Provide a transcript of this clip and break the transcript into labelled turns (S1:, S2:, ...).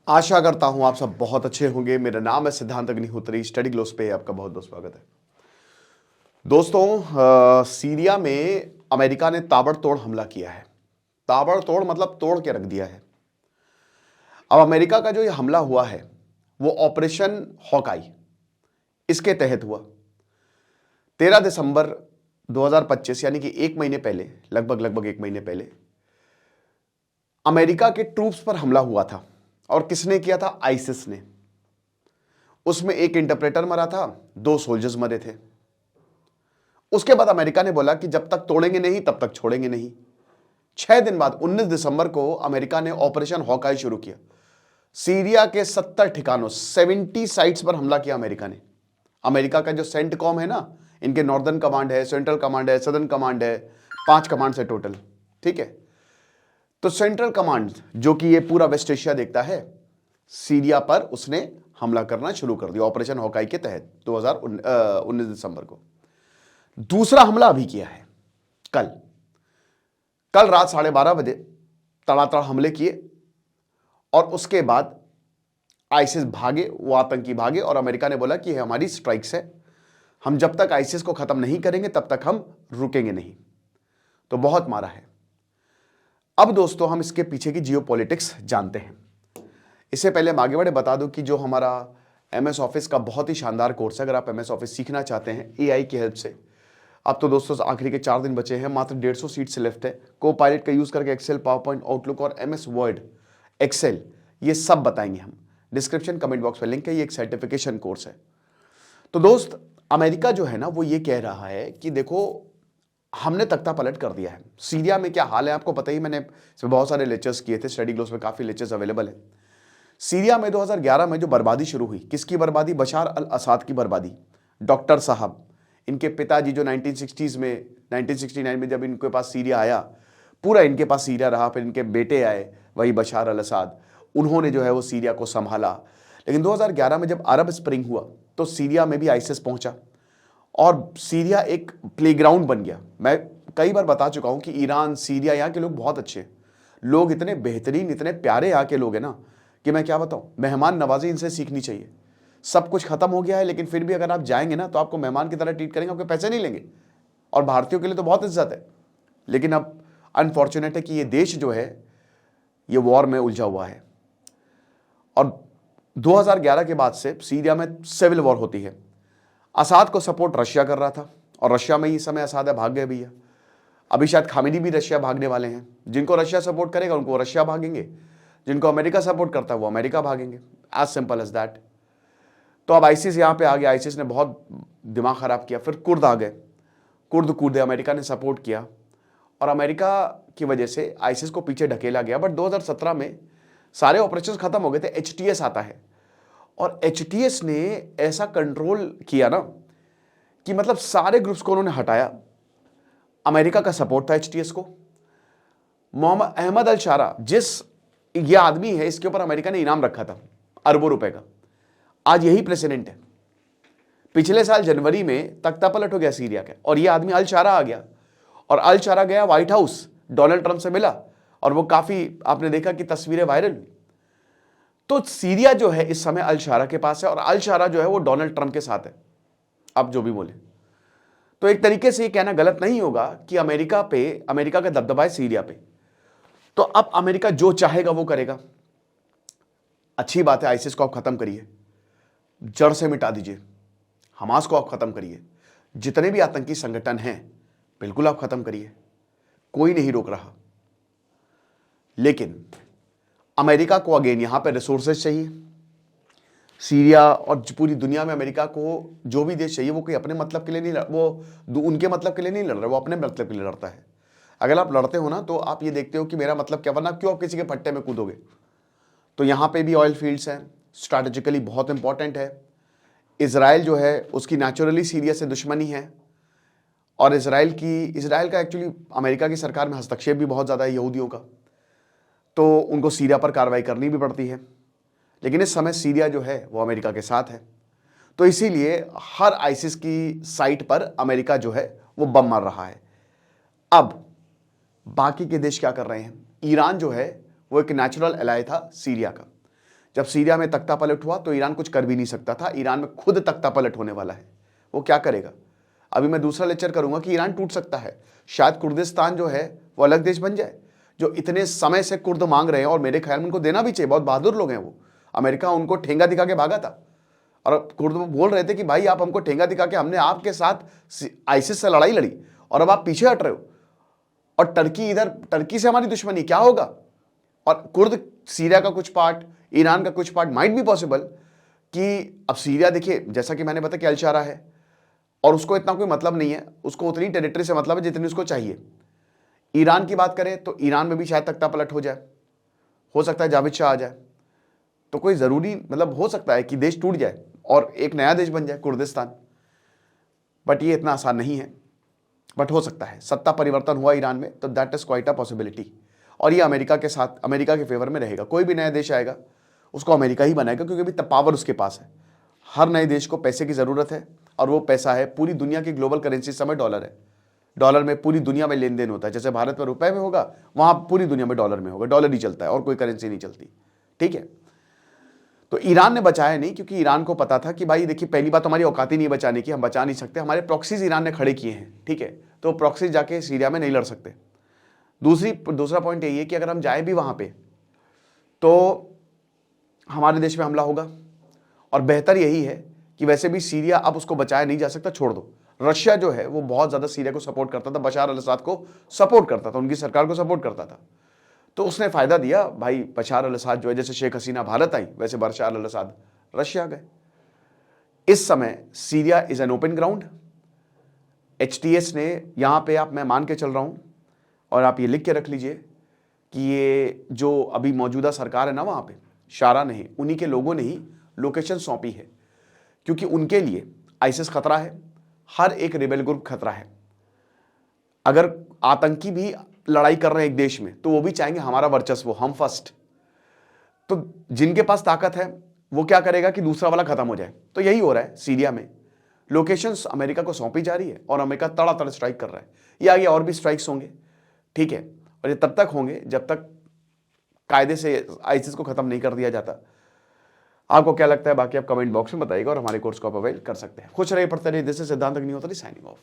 S1: आशा करता हूं आप सब बहुत अच्छे होंगे। मेरा नाम है सिद्धांत अग्निहोत्री। स्टडी ग्लोस पे आपका बहुत बहुत स्वागत है। दोस्तों, सीरिया में अमेरिका ने ताबड़तोड़ हमला किया है। ताबड़तोड़ मतलब तोड़ के रख दिया है। अब अमेरिका का जो ये हमला हुआ है वो ऑपरेशन हॉकाई इसके तहत हुआ। 13 दिसंबर 2025 यानी कि एक महीने पहले, लगभग एक महीने पहले अमेरिका के ट्रूप्स पर हमला हुआ था। और किसने किया था? आईसिस ने। उसमें एक इंटरप्रेटर मरा था, 2 सोल्जर्स मरे थे। उसके बाद अमेरिका ने बोला कि जब तक तोड़ेंगे नहीं तब तक छोड़ेंगे नहीं। 6 दिन बाद 19 दिसंबर को अमेरिका ने ऑपरेशन हॉकाई शुरू किया। सीरिया के 70 ठिकानों 70 साइट्स पर हमला किया अमेरिका ने। अमेरिका का जो सेंटकॉम है ना, इनके नॉर्दर्न कमांड है, सेंट्रल कमांड है, सदर्न कमांड है, 5 कमांड है टोटल। ठीक है, तो सेंट्रल कमांड जो कि ये पूरा वेस्ट एशिया देखता है, सीरिया पर उसने हमला करना शुरू कर दिया ऑपरेशन हॉकाई के तहत 2019 दिसंबर को। दूसरा हमला अभी किया है कल रात 12:30 बजे तड़ातड़ हमले किए। और उसके बाद आईसिस भागे, वो आतंकी भागे और अमेरिका ने बोला कि ये हमारी स्ट्राइक्स है, हम जब तक आईसिस को खत्म नहीं करेंगे तब तक हम रुकेंगे नहीं। तो बहुत मारा है। अब दोस्तों, हम इसके पीछे की जियोपॉलिटिक्स जानते हैं। इससे पहले हम आगे बढ़े बता दूं कि जो हमारा एमएस ऑफिस का बहुत ही शानदार कोर्स है, अगर आप एमएस ऑफिस सीखना चाहते हैं एआई की हेल्प से, अब तो दोस्तों आखिरी के 4 दिन बचे हैं, मात्र 150 सीट से लेफ्ट है। को पायलट का यूज करके एक्सेल, पावर पॉइंट, आउटलुक और एमएस वर्ड, एक्सेल, ये सब बताएंगे हम। डिस्क्रिप्शन कमेंट बॉक्स में लिंक है। ये एक सर्टिफिकेशन कोर्स है। तो दोस्त, अमेरिका जो है ना वो ये कह रहा है कि देखो हमने तख्ता पलट कर दिया है। सीरिया में क्या हाल है आपको पता ही, मैंने इसमें बहुत सारे लेक्चर्स किए थे, स्टडी ग्लोस में काफी लेक्चर्स अवेलेबल है। सीरिया में 2011 में जो बर्बादी शुरू हुई, किसकी बर्बादी? बशार अल असद की बर्बादी। डॉक्टर साहब, इनके पिताजी जो 1960s में 1969 में जब इनके पास सीरिया आया, पूरा इनके पास सीरिया रहा, फिर इनके बेटे आए, वही बशार अल असद, उन्होंने जो है वो सीरिया को संभाला। लेकिन 2011 में जब अरब स्प्रिंग हुआ तो सीरिया में भी आईसिस पहुंचा और सीरिया एक प्लेग्राउंड बन गया। मैं कई बार बता चुका हूं कि ईरान, सीरिया, यहाँ के लोग बहुत अच्छे हैं। लोग इतने बेहतरीन, इतने प्यारे यहाँ के लोग हैं ना कि मैं क्या बताऊं। मेहमान नवाजी इनसे सीखनी चाहिए। सब कुछ खत्म हो गया है लेकिन फिर भी अगर आप जाएंगे ना तो आपको मेहमान की तरह ट्रीट करेंगे, आपके पैसे नहीं लेंगे। और भारतीयों के लिए तो बहुत इज्जत है। लेकिन अब अनफॉर्चुनेट है कि ये देश जो है ये वॉर में उलझा हुआ है। और 2011 के बाद से सीरिया में सिविल वॉर होती है। असद को सपोर्ट रशिया कर रहा था और रशिया में ही इस समय असद है, भाग गए भैया। अभी शायद खामिनी भी रशिया भागने वाले हैं। जिनको रशिया सपोर्ट करेगा उनको रशिया भागेंगे, जिनको अमेरिका सपोर्ट करता है वो अमेरिका भागेंगे। As simple as that. तो अब आईसिस यहां पे आ गया। आईसिस ने बहुत दिमाग खराब किया। फिर कुर्द आ गए, कुर्द कूदे, अमेरिका ने सपोर्ट किया और अमेरिका की वजह से आईसिस को पीछे ढकेला गया। बट 2017 में सारे ऑपरेशन खत्म हो गए थे। एचटीएस आता है और एचटीएस ने ऐसा कंट्रोल किया ना कि मतलब सारे ग्रुप्स को उन्होंने हटाया। अमेरिका का सपोर्ट था एचटीएस को। मोहम्मद अहमद अल शारा, जिस ये आदमी है, इसके ऊपर अमेरिका ने इनाम रखा था अरबों रुपए का। आज यही प्रेसिडेंट है। पिछले साल जनवरी में तख्ता पलट हो गया सीरिया का और ये आदमी अल शारा आ गया। और अल शारा गया व्हाइट हाउस, डोनाल्ड ट्रंप से मिला और वो काफी, आपने देखा कि तस्वीरें वायरल हुई। तो सीरिया जो है इस समय अल शारा के पास है और अल शारा जो है वो डोनाल्ड ट्रंप के साथ है। अब जो भी बोले, तो एक तरीके से ये कहना गलत नहीं होगा कि अमेरिका का दबदबा है सीरिया पे। तो अब अमेरिका जो चाहेगा वो करेगा। अच्छी बात है, आईसिस को आप खत्म करिए, जड़ से मिटा दीजिए। हमास को आप खत्म करिए। जितने भी आतंकी संगठन हैं बिल्कुल आप खत्म करिए, कोई नहीं रोक रहा। लेकिन अमेरिका को अगेन यहां पे रिसोर्सेज चाहिए। सीरिया और पूरी दुनिया में अमेरिका को जो भी देश चाहिए वो कोई अपने मतलब के लिए नहीं वो उनके मतलब के लिए नहीं लड़ रहा, वो अपने मतलब के लिए लड़ता है। अगर आप लड़ते हो ना तो आप ये देखते हो कि मेरा मतलब क्या, वरना क्यों आप किसी के पट्टे में कूदोगे। तो यहां पे भी ऑयल फील्ड्स हैं, स्ट्रैटेजिकली बहुत इंपॉर्टेंट है। इजराइल जो है उसकी नेचुरली सीरिया से दुश्मनी है और इजराइल का एक्चुअली अमेरिका की सरकार में हस्तक्षेप भी बहुत ज़्यादा है यहूदियों का, तो उनको सीरिया पर कार्रवाई करनी भी पड़ती है। लेकिन इस समय सीरिया जो है वो अमेरिका के साथ है, तो इसीलिए हर आईसिस की साइट पर अमेरिका जो है वो बम मार रहा है। अब बाकी के देश क्या कर रहे हैं? ईरान जो है वो एक नेचुरल एलाय था सीरिया का। जब सीरिया में तख्ता पलट हुआ तो ईरान कुछ कर भी नहीं सकता था। ईरान में खुद तख्ता पलट होने वाला है, वो क्या करेगा? अभी मैं दूसरा लेक्चर करूंगा कि ईरान टूट सकता है, शायद कुर्दिस्तान जो है वो अलग देश बन जाए, जो इतने समय से कुर्द मांग रहे हैं, और मेरे ख्याल में उनको देना भी चाहिए, बहुत बहादुर लोग हैं वो। अमेरिका उनको ठेंगा दिखा के भागा था, और कुर्द बोल रहे थे कि भाई आप हमको ठेंगा दिखा के, हमने आपके साथ आईसिस से लड़ाई लड़ी और अब आप पीछे हट रहे हो, और टर्की इधर, टर्की से हमारी दुश्मनी, क्या होगा? और कुर्द सीरिया का कुछ पार्ट, ईरान का कुछ पार्ट, माइट बी पॉसिबल कि अब सीरिया देखिए, जैसा कि मैंने बताया कि अल-शारा है और उसको इतना कोई मतलब नहीं है, उसको उतनी टेरिटरी से मतलब है जितनी उसको चाहिए। ईरान की बात करें तो ईरान में भी शायद तख्ता पलट हो जाए, हो सकता है जावेद शाह आ जाए, तो कोई ज़रूरी मतलब हो सकता है कि देश टूट जाए और एक नया देश बन जाए कुर्दिस्तान, बट ये इतना आसान नहीं है, बट हो सकता है। सत्ता परिवर्तन हुआ ईरान में तो that is quite a possibility, और ये अमेरिका के साथ, अमेरिका के फेवर में रहेगा। कोई भी नया देश आएगा उसको अमेरिका ही बनाएगा, क्योंकि अभी पावर उसके पास है। हर नए देश को पैसे की ज़रूरत है, और वो पैसा है पूरी दुनिया की ग्लोबल करेंसी इस समय डॉलर है। डॉलर में पूरी दुनिया में लेन देन होता है, जैसे भारत में रुपए में होगा, वहाँ पूरी दुनिया में डॉलर में होगा। डॉलर ही चलता है और कोई करेंसी नहीं चलती, ठीक है। तो ईरान ने बचाया नहीं, क्योंकि ईरान को पता था कि भाई देखिए, पहली बात हमारी औकात ही नहीं बचाने की, हम बचा नहीं सकते, हमारे प्रॉक्सीज ईरान ने खड़े किए हैं, ठीक है, तो प्रॉक्सीज जाके सीरिया में नहीं लड़ सकते। दूसरा पॉइंट यही है कि अगर हम जाए भी वहाँ पे तो हमारे देश में हमला होगा, और बेहतर यही है कि वैसे भी सीरिया अब उसको बचाया नहीं जा सकता, छोड़ दो। रशिया जो है वो बहुत ज़्यादा सीरिया को सपोर्ट करता था, बशार अल असद को सपोर्ट करता था, उनकी सरकार को सपोर्ट करता था, तो उसने फ़ायदा दिया भाई। बशार अल असद जो है, जैसे शेख हसीना भारत आई, वैसे बशार अल असद रशिया गए। इस समय Syria is an open ground. HTS ने यहाँ पे, आप, मैं मान के चल रहा हूँ और आप ये लिख के रख लीजिए कि ये जो अभी मौजूदा सरकार है ना, वहाँ पे शारा ने, उन्हीं के लोगों ने ही लोकेशन सौंपी है, क्योंकि उनके लिए आईसिस खतरा है, हर एक रेबेल ग्रुप खतरा है। अगर आतंकी भी लड़ाई कर रहे हैं एक देश में, तो वो भी चाहेंगे हमारा वर्चस्व, हम फर्स्ट। तो जिनके पास ताकत है वो क्या करेगा कि दूसरा वाला खत्म हो जाए। तो यही हो रहा है सीरिया में, लोकेशंस अमेरिका को सौंपी जा रही है और अमेरिका तड़ातड़ स्ट्राइक कर रहा है। ये आगे और भी स्ट्राइक्स होंगे, ठीक है, और ये तब तक होंगे जब तक कायदे से आईसिस को खत्म नहीं कर दिया जाता। आपको क्या लगता है बाकी आप कमेंट बॉक्स में बताइएगा, और हमारे कोर्स को आप अवेल कर सकते हैं। खुश रहिए, पढ़ते रहिए। दिस इज सिद्धांत अग्निहोत्री साइनिंग ऑफ।